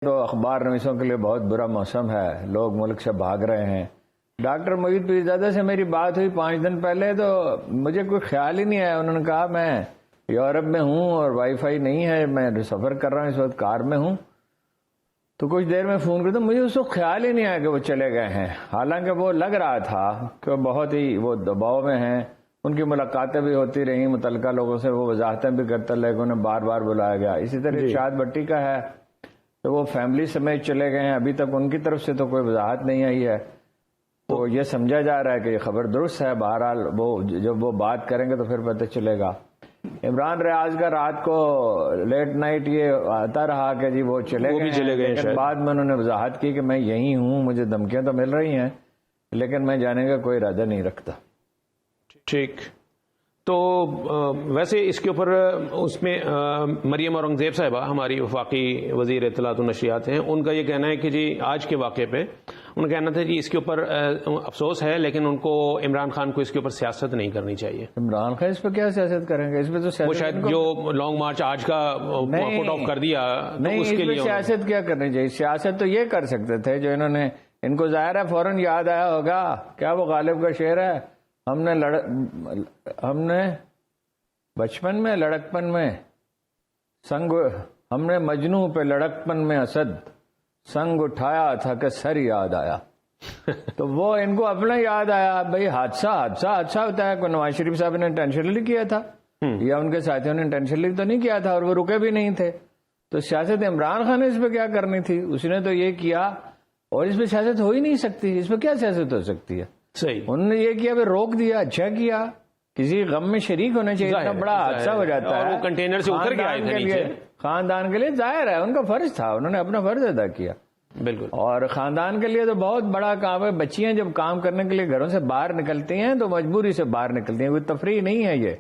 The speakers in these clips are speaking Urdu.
تو اخبار نویسوں کے لیے بہت برا موسم ہے، لوگ ملک سے بھاگ رہے ہیں۔ ڈاکٹر معید پیرزادہ سے میری بات ہوئی 5 دن پہلے، تو مجھے کوئی خیال ہی نہیں آیا۔ انہوں نے کہا میں یورپ میں ہوں اور وائی فائی نہیں ہے، میں سفر کر رہا ہوں، اس وقت کار میں ہوں، تو کچھ دیر میں فون کرتا۔ مجھے اس وقت خیال ہی نہیں آیا کہ وہ چلے گئے ہیں، حالانکہ وہ لگ رہا تھا کہ بہت ہی وہ دباؤ میں ہیں۔ ان کی ملاقاتیں بھی ہوتی رہیں متعلقہ لوگوں سے، وہ وضاحتیں بھی کرتے رہے کہ انہیں بار بار بلایا گیا۔ اسی طرح ارشاد بٹی کا ہے تو وہ فیملی سمیت چلے گئے ہیں، ابھی تک ان کی طرف سے تو کوئی وضاحت نہیں آئی ہے، تو یہ سمجھا جا رہا ہے کہ یہ خبر درست ہے۔ بہرحال وہ جب وہ بات کریں گے تو پھر پتہ چلے گا۔ عمران ریاض کا رات کو لیٹ نائٹ یہ آتا رہا کہ جی وہ چلے گئے، لیکن بعد میں انہوں نے وضاحت کی کہ میں یہی ہوں، مجھے دھمکیاں تو مل رہی ہیں لیکن میں جانے کا کوئی ارادہ نہیں رکھتا۔ ٹھیک، تو ویسے اس کے اوپر اس میں مریم اورنگزیب صاحبہ ہماری وفاقی وزیر اطلاعات و نشریات ہیں، ان کا یہ کہنا ہے کہ جی آج کے واقعے پہ ان کا کہنا تھا جی اس کے اوپر افسوس ہے، لیکن ان کو عمران خان کو اس کے اوپر سیاست نہیں کرنی چاہیے۔ عمران خان اس پہ کیا سیاست کریں گے؟ اس پہ تو وہ شاید جو لانگ مارچ آج کا پٹ آف کر دیا، نہیں، اس پہ سیاست کیا کرنی چاہیے؟ سیاست تو یہ کر سکتے تھے جو انہوں نے، ان کو ظاہر ہے فوراً یاد آیا ہوگا، کیا وہ غالب کا شعر ہے، ہم نے بچپن میں لڑکپن میں سنگ، ہم نے مجنوں پہ لڑکپن میں اسد سنگ اٹھایا تھا کہ سر یاد آیا۔ تو وہ ان کو اپنا یاد آیا، بھئی حادثہ ہوتا ہے، کوئی نواز شریف صاحب نے انٹینشنلی کیا تھا یا ان کے ساتھیوں نے انٹینشنلی تو نہیں کیا تھا، اور وہ رکے بھی نہیں تھے۔ تو سیاست عمران خان نے اس پہ کیا کرنی تھی؟ اس نے تو یہ کیا، اور اس پہ سیاست ہو ہی نہیں سکتی۔ اس پہ کیا سیاست ہو سکتی ہے؟ صحیح، انہوں نے یہ کیا، روک دیا، اچھا کیا، کسی غم میں شریک ہونا چاہیے۔ اتنا بڑا حادثہ ہو جاتا ہے، وہ کنٹینر سے اتر کے آئے تھے نیچے، خاندان کے لیے ظاہر ہے ان کا فرض تھا، انہوں نے اپنا فرض ادا کیا۔ بالکل، اور خاندان کے لیے تو بہت بڑا کام ہے۔ بچیاں جب کام کرنے کے لیے گھروں سے باہر نکلتی ہیں تو مجبوری سے باہر نکلتی ہیں، کوئی تفریح نہیں ہے یہ،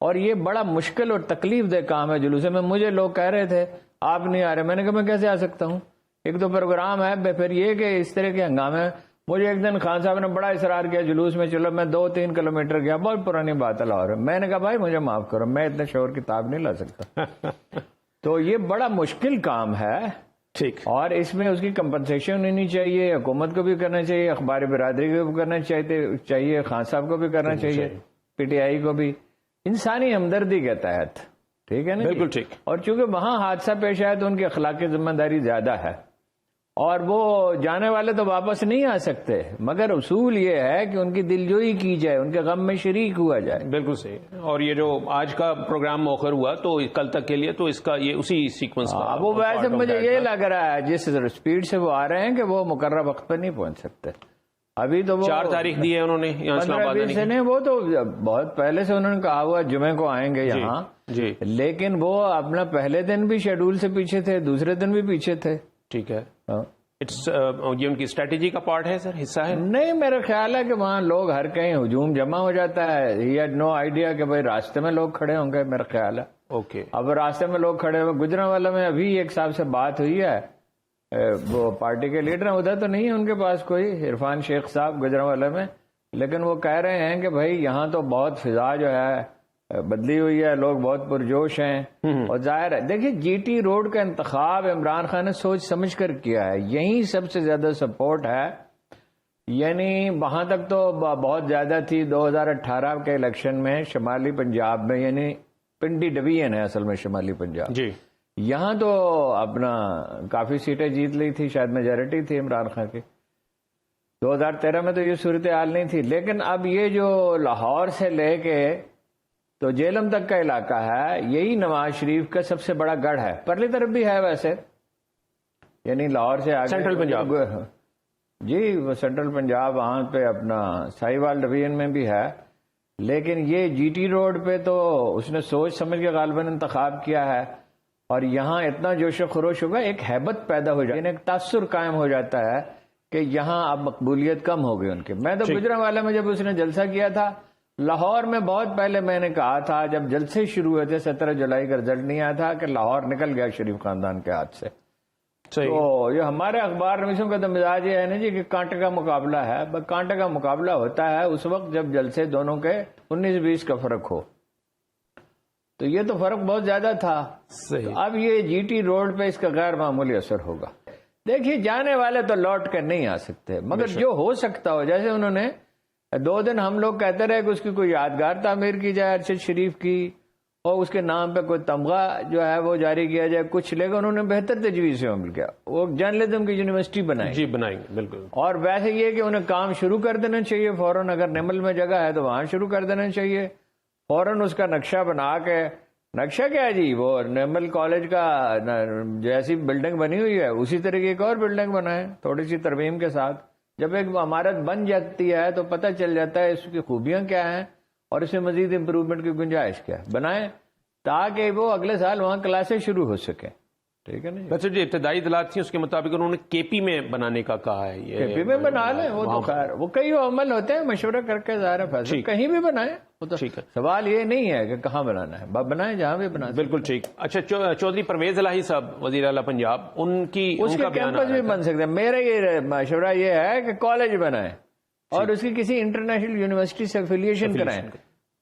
اور یہ بڑا مشکل اور تکلیف دہ کام ہے۔ جلوس میں مجھے لوگ کہہ رہے تھے آپ نہیں آ رہے، میں نے کہا میں کیسے آ سکتا ہوں، ایک تو پروگرام ہے، پھر یہ کہ اس طرح کے ہنگامے۔ مجھے ایک دن خان صاحب نے بڑا اصرار کیا جلوس میں چلو، میں 2-3 کلومیٹر گیا، بہت پرانی بات ہے لاہور میں نے کہا بھائی مجھے معاف کرو، میں اتنے شور کتاب نہیں لا سکتا۔ تو یہ بڑا مشکل کام ہے، ٹھیک، اور اس میں اس کی کمپنسیشن ہونی چاہیے، حکومت کو بھی کرنا چاہیے، اخبار برادری کو بھی کرنا چاہیے، خان صاحب کو بھی کرنا چاہیے، پی ٹی آئی کو بھی، انسانی ہمدردی کے تحت، ٹھیک ہے نا؟ بالکل ٹھیک۔ اور چونکہ وہاں حادثہ پیش آیا تو ان کی اخلاقی ذمہ داری زیادہ ہے، اور وہ جانے والے تو واپس نہیں آ سکتے، مگر اصول یہ ہے کہ ان کی دلجوئی کی جائے، ان کے غم میں شریک ہوا جائے۔ بالکل صحیح۔ اور یہ جو آج کا پروگرام مؤخر ہوا تو کل تک کے لیے تو اس کا یہ اسی سیکوینس کا وہ ویسے مجھے یہ لگ رہا ہے جس اسپیڈ سے وہ آ رہے ہیں کہ وہ مقررہ وقت پہ نہیں پہنچ سکتے۔ ابھی تو وہ 4 تاریخ دی ہے انہوں نے یہاں اسلام آباد نے، وہ تو بہت پہلے سے انہوں نے کہا ہوا جمعے کو آئیں گے یہاں، جی، لیکن وہ اپنا پہلے دن بھی شیڈول سے پیچھے تھے، دوسرے دن بھی پیچھے تھے۔ ٹھیک ہے، یہ ان کی اسٹریٹجی کا پارٹ ہے سر، حصہ ہے؟ نہیں، میرا خیال ہے کہ وہاں لوگ ہر کہیں ہجوم جمع ہو جاتا ہے، ہی ہیڈ نو آئیڈیا کہ بھائی راستے میں لوگ کھڑے ہوں گے، میرا خیال ہے۔ اوکے، اب راستے میں لوگ کھڑے ہوئے، گجرانوالہ میں ابھی ایک صاحب سے بات ہوئی ہے، وہ پارٹی کے لیڈر ہیں، ادھر تو نہیں ہے ان کے پاس کوئی، عرفان شیخ صاحب گجرانوالہ میں، لیکن وہ کہہ رہے ہیں کہ بھائی یہاں تو بہت فضا جو ہے بدلی ہوئی ہے، لوگ بہت پرجوش ہیں، اور ظاہر ہے دیکھیے جی ٹی روڈ کا انتخاب عمران خان نے سوچ سمجھ کر کیا ہے، یہیں سب سے زیادہ سپورٹ ہے، یعنی وہاں تک تو بہت زیادہ تھی 2018 کے الیکشن میں شمالی پنجاب میں، یعنی پنڈی ڈویژن ہے اصل میں شمالی پنجاب، جی، یہاں تو اپنا کافی سیٹیں جیت لی تھی، شاید میجورٹی تھی عمران خان کی۔ 2013 میں تو یہ صورتحال نہیں تھی، لیکن اب یہ جو لاہور سے لے کے تو جیلم تک کا علاقہ ہے، یہی نواز شریف کا سب سے بڑا گڑھ ہے، پرلی طرف بھی ہے ویسے، یعنی لاہور سے آگے سینٹرل پنجاب، جی وہ سینٹرل پنجاب، وہاں پہ اپنا ساہیوال ڈویژن میں بھی ہے، لیکن یہ جی ٹی روڈ پہ تو اس نے سوچ سمجھ کے غالباً انتخاب کیا ہے، اور یہاں اتنا جوش و خروش ہوگا، ایک ہیبت پیدا ہو جائے، یعنی ایک تاثر قائم ہو جاتا ہے کہ یہاں اب مقبولیت کم ہو گئی ان کی۔ میں تو گجرانوالہ میں جب اس نے جلسہ کیا تھا، لاہور میں بہت پہلے میں نے کہا تھا جب جلسے شروع ہوئے تھے، 17 جولائی کا رزلٹ نہیں آیا تھا، کہ لاہور نکل گیا شریف خاندان کے ہاتھ سے۔ تو یہ ہمارے اخبار نویسوں کا تو مزاج یہ ہے نا جی کہ کانٹے کا مقابلہ ہے، کانٹے کا مقابلہ ہوتا ہے اس وقت جب جلسے دونوں کے 19-20 کا فرق ہو، تو یہ تو فرق بہت زیادہ تھا۔ اب یہ جی ٹی روڈ پہ اس کا غیر معمولی اثر ہوگا۔ دیکھیے جانے والے تو لوٹ کر نہیں آ سکتے، مگر جو ہو سکتا ہو، جیسے انہوں نے 2 دن ہم لوگ کہتے رہے کہ اس کی کوئی یادگار تعمیر کی جائے ارشد شریف کی، اور اس کے نام پہ کوئی تمغہ جو ہے وہ جاری کیا جائے کچھ، لیکن انہوں نے بہتر تجویز سے عمل کیا، وہ جرنلزم کی یونیورسٹی بنائی، جی بنائیں گے بالکل. اور ویسے یہ کہ انہیں کام شروع کر دینا چاہیے فوراً، اگر نمل میں جگہ ہے تو وہاں شروع کر دینا چاہیے فوراً، اس کا نقشہ بنا کے. نقشہ کیا ہے جی، وہ نمل کالج کا جیسی بلڈنگ بنی ہوئی ہے اسی طرح کی ایک اور بلڈنگ بنائے تھوڑی سی ترمیم کے ساتھ. جب ایک عمارت بن جاتی ہے تو پتہ چل جاتا ہے اس کی خوبیاں کیا ہیں اور اس میں مزید امپروومنٹ کی گنجائش کیا ہے، بنائیں تاکہ وہ اگلے سال وہاں کلاسیں شروع ہو سکیں. ٹھیک ہے نا جی. ویسے جو ابتدائی اطلاعات تھیں اس کے مطابق انہوں نے کے پی میں بنانے کا کہا ہے. یہ کے پی میں بنا لیں، وہ تو خیر وہ کئی عمل ہوتے ہیں، مشورہ کر کے ظاہر ہے فیصلہ کہیں بھی بنائیں، وہ تو ٹھیک ہے. سوال یہ نہیں ہے کہ کہاں بنانا ہے، بنائیں جہاں بھی بنا. بالکل ٹھیک. اچھا چودھری پرویز الہی صاحب وزیر اعلیٰ پنجاب، ان کی اس کے کیمپس بھی بن سکتے ہیں. میرا یہ مشورہ یہ ہے کہ کالج بنائیں اور اس کی کسی انٹرنیشنل یونیورسٹی سے افیلیشن کرائیں.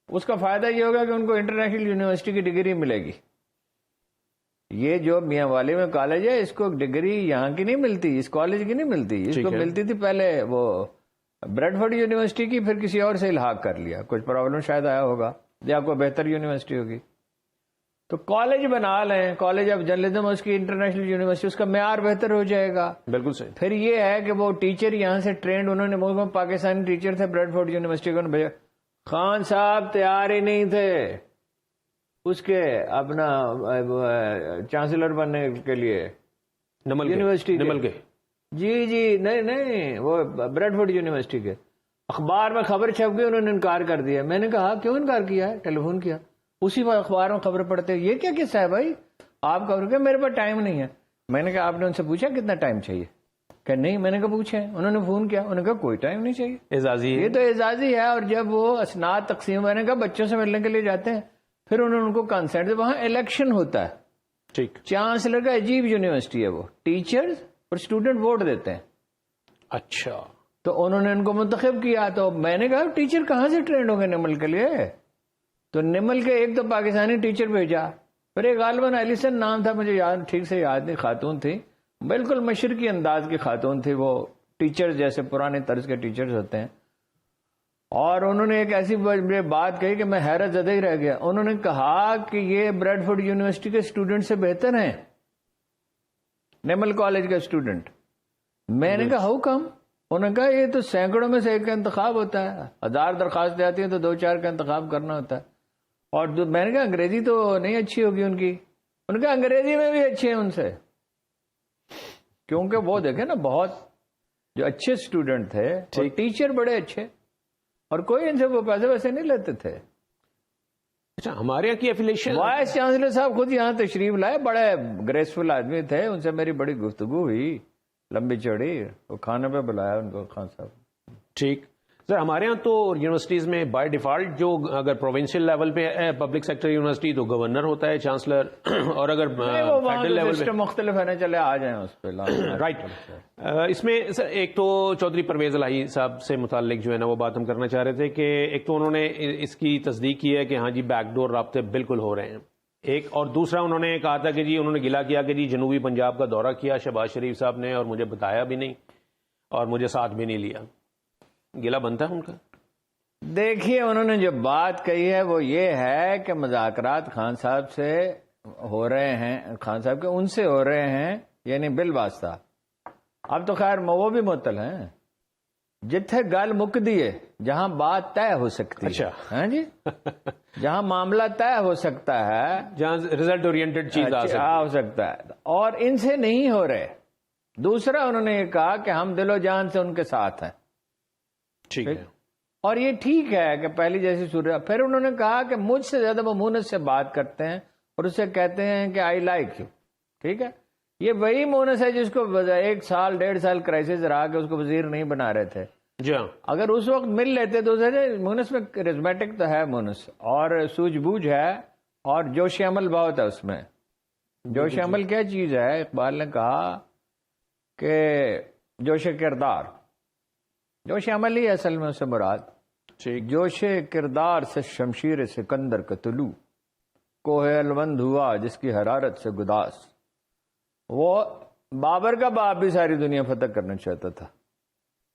اس کا فائدہ یہ ہوگا کہ ان کو انٹرنیشنل یونیورسٹی کی ڈگری ملے گی. یہ جو میاں والی میں کالج ہے اس کو ڈگری یہاں کی نہیں ملتی، اس کالج کی نہیں ملتی، اس کو ملتی تھی پہلے وہ بریڈ فورڈ یونیورسٹی کی، پھر کسی اور سے الحاق کر لیا، کچھ پرابلم شاید آیا ہوگا یا کوئی بہتر یونیورسٹی ہوگی. تو کالج بنا لیں، کالج آف جرنلزم، اس کی انٹرنیشنل یونیورسٹی، اس کا معیار بہتر ہو جائے گا. بالکل صحیح. پھر یہ ہے کہ وہ ٹیچر یہاں سے ٹرینڈ، انہوں نے ملک میں پاکستانی ٹیچر تھے بریڈ فورڈ یونیورسٹی کو بھیجا، خان صاحب تیار ہی نہیں تھے اس کے اپنا چانسلر بننے کے لیے یونیورسٹی نمل کے. جی نہیں وہ بریڈ فورڈ یونیورسٹی کے. اخبار میں خبر چھپ گئی، انہوں نے انکار کر دیا. میں نے کہا کیوں انکار کیا ہے؟ ٹیلی فون کیا، اسی وقت اخبار میں خبر پڑھتے یہ کیا قصہ ہے بھائی، آپ خبر کہ میرے پاس ٹائم نہیں ہے. میں نے کہا آپ نے ان سے پوچھا کتنا ٹائم چاہیے؟ کہ نہیں. میں نے کہا پوچھے، انہوں نے فون کیا، انہوں نے کہا کوئی ٹائم نہیں چاہیے، اعزازی یہ تو اعزازی ہے. اور جب وہ اسناد تقسیم، میں نے کہا بچوں سے ملنے کے لیے جاتے ہیں، پھر انہوں نے ان کو کنسنٹ دیا. وہاں الیکشن ہوتا ہے. ٹھیک. چانسلر کا عجیب یونیورسٹی ہے، وہ ٹیچرز اور اسٹوڈنٹ ووٹ دیتے ہیں. اچھا. تو انہوں نے ان کو منتخب کیا. تو میں نے کہا ٹیچر کہاں سے ٹرینڈ ہوں گے نمل کے لیے؟ تو نمل کے ایک تو پاکستانی ٹیچر بھیجا، پھر ایک غالباً ایلیسن نام تھا، مجھے ٹھیک سے یاد نہیں، خاتون تھی، بالکل مشرقی انداز کی خاتون تھی، وہ ٹیچر جیسے پرانے طرز کے ٹیچرز ہوتے ہیں. اور انہوں نے ایک ایسی بات کہی کہ میں حیرت زدہ ہی رہ گیا. انہوں نے کہا کہ یہ بریڈ فورڈ یونیورسٹی کے اسٹوڈنٹ سے بہتر ہیں نمل کالج کا اسٹوڈنٹ. میں نے کہا ہاؤ کم؟ انہوں نے کہا یہ تو سینکڑوں میں سے ایک کا انتخاب ہوتا ہے، 1000 درخواستیں آتی ہیں تو 2-4 کا انتخاب کرنا ہوتا ہے. اور میں نے کہا انگریزی تو نہیں اچھی ہوگی ان کی. انہوں نے کہا انگریزی میں بھی اچھے ہیں ان سے، کیونکہ وہ دیکھیں نا بہت جو اچھے اسٹوڈنٹ تھے، ٹیچر بڑے اچھے، اور کوئی ان سے وہ پیسے ویسے نہیں لیتے تھے. اچھا ہمارے یہاں کی ایفیلیشن، وائس چانسلر صاحب خود یہاں تشریف لائے، بڑے گریسفل آدمی تھے، ان سے میری بڑی گفتگو ہوئی لمبی چوڑی. وہ کھانے پہ بلایا ان کو خان صاحب. ٹھیک. سر ہمارے ہاں تو یونیورسٹیز میں بائی ڈیفالٹ جو اگر پروونشل لیول پہ ہے پبلک سیکٹر یونیورسٹی تو گورنر ہوتا ہے چانسلر، اور اگر فیڈرل لیول پہ مختلف ہے نا، چلے آ جائیں اس پہ. رائٹ. اس میں سر ایک تو چودھری پرویز الہی صاحب سے متعلق جو ہے نا وہ بات ہم کرنا چاہ رہے تھے کہ ایک تو انہوں نے اس کی تصدیق کی ہے کہ ہاں جی بیک ڈور رابطے بالکل ہو رہے ہیں ایک، اور دوسرا انہوں نے کہا تھا کہ جی انہوں نے گلا کیا کہ جی جنوبی پنجاب کا دورہ کیا شہباز شریف صاحب نے اور مجھے بتایا بھی نہیں اور مجھے ساتھ بھی نہیں لیا. گلا بنتا ہے ان کا؟ دیکھیے انہوں نے جو بات کہی ہے وہ یہ ہے کہ مذاکرات خان صاحب سے ہو رہے ہیں، خان صاحب کے ان سے ہو رہے ہیں، یعنی بالواسطہ. اب تو خیر وہ بھی معطل ہیں، جتھے گل مک دیے، جہاں بات طے ہو سکتی ہے. اچھا ہاں جی، جہاں معاملہ طے ہو سکتا ہے، جہاں ریزلٹ اورینٹڈ چیز ہو سکتا ہے، اور ان سے نہیں ہو رہے. دوسرا انہوں نے یہ کہا کہ ہم دل و جان سے ان کے ساتھ ہیں. ٹھیک ہے. اور یہ ٹھیک ہے کہ پہلی جیسی صورت. پھر انہوں نے کہا کہ مجھ سے زیادہ وہ مونس سے بات کرتے ہیں اور اسے کہتے ہیں کہ آئی لائک یو. ٹھیک ہے، یہ وہی مونس ہے جس کو 1 سال 1.5 سال کرائسس رہا کہ اس کو وزیر نہیں بنا رہے تھے. جی ہاں. اگر اس وقت مل لیتے تو مونس میں کرزمیٹک تو ہے مونس، اور سوجھ بوجھ ہے، اور جوش عمل بہت ہے اس میں. جوش عمل کیا چیز ہے؟ اقبال نے کہا کہ جوش کردار، جوش عمل ہی اصل میں اسے مراد. جوش کردار سے شمشیر سکندر کا طلوع، کوہ الوند ہوا جس کی حرارت سے گداس. وہ بابر کا باپ بھی ساری دنیا فتح کرنا چاہتا تھا،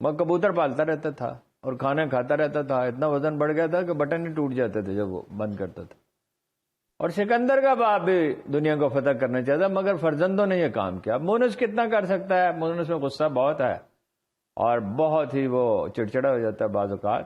وہ کبوتر پالتا رہتا تھا اور کھانا کھاتا رہتا تھا، اتنا وزن بڑھ گیا تھا کہ بٹن ہی ٹوٹ جاتے تھے جب وہ بند کرتا تھا۔ اور سکندر کا باپ بھی دنیا کو فتح کرنا چاہتا، مگر فرزندوں نے یہ کام کیا۔ مونس کتنا کر سکتا ہے؟ مونس میں غصہ بہت ہے اور بہت ہی وہ چڑچڑا ہو جاتا ہے بعض اوقات،